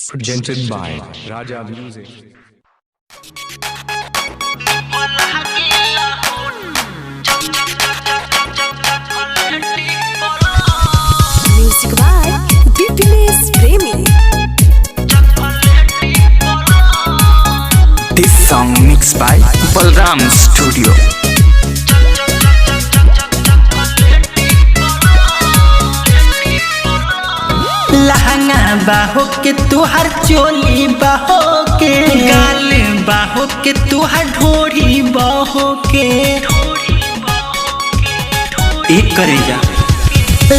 Presented by Raja Music. Music by Bipinesh Premi. This song mixed by Balram Studio. लहंगा बाहो के तुहार चोली बाहो के गाल बाहो के तुहार ढोरी बाहो के एक करे जा।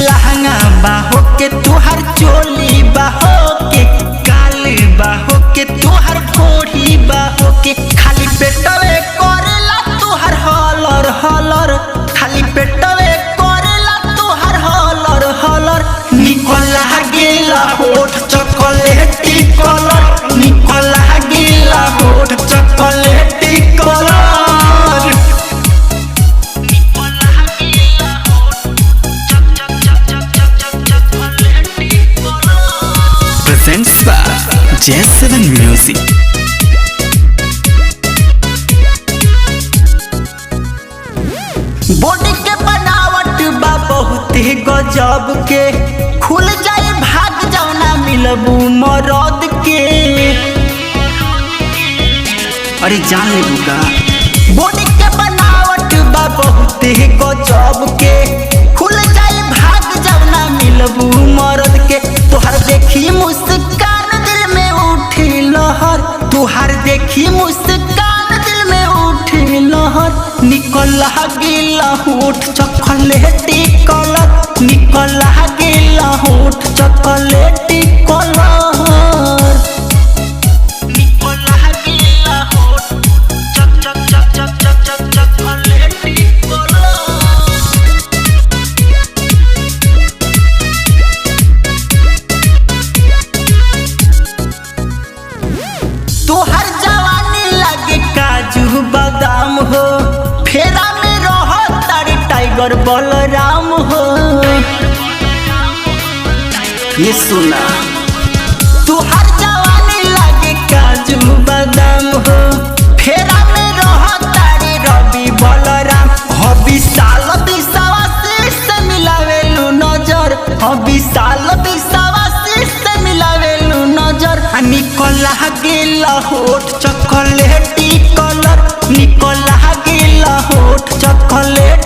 लहंगा बाहो के तुहार चोली बाहो के गाल बाहो के तुहार ढोरी बाहो के खाली पेटवे करेला तुहार हलर हलर खाली पेटवे करेला तुहार हलर हलर निकला गेला होठ चॉकलेटी कलर निकला गेला होठ चॉकलेटी colour Presents by J7 Music. Body के बनावट बा बहुत गजब के खुल जाए भाग जाओ ना मिलबू मरद के अरे जान ले बुगा बॉडी के बनावट बा बहुत गजब के खुल जाए भाग जाओ ना मिलबू मरद के तुहार देखी मुस्कान दिल में उठी लहर तुहार देखी मुस्कान दिल में उठी लहर निकला गेला होठ चॉकलेटी कलर निकला गेला होठ चॉकलेटी कलर निकला गेला होठ चॉकलेटी कलर तोहर जवानी लागे काजू बादाम हो फेरा में रहो तारी टाइगर बलराम हो ये सुना तोहर जवानी लागे काजू बादाम हो फेरा में रहो तारी रवि बलराम हबी साल बिसावासी से मिलावेलू नजर हबी साल बिसावासी से मिलावेलू नजर निकला गेला होठ चॉकलेटी कलर निकला गेला होठ चॉकलेट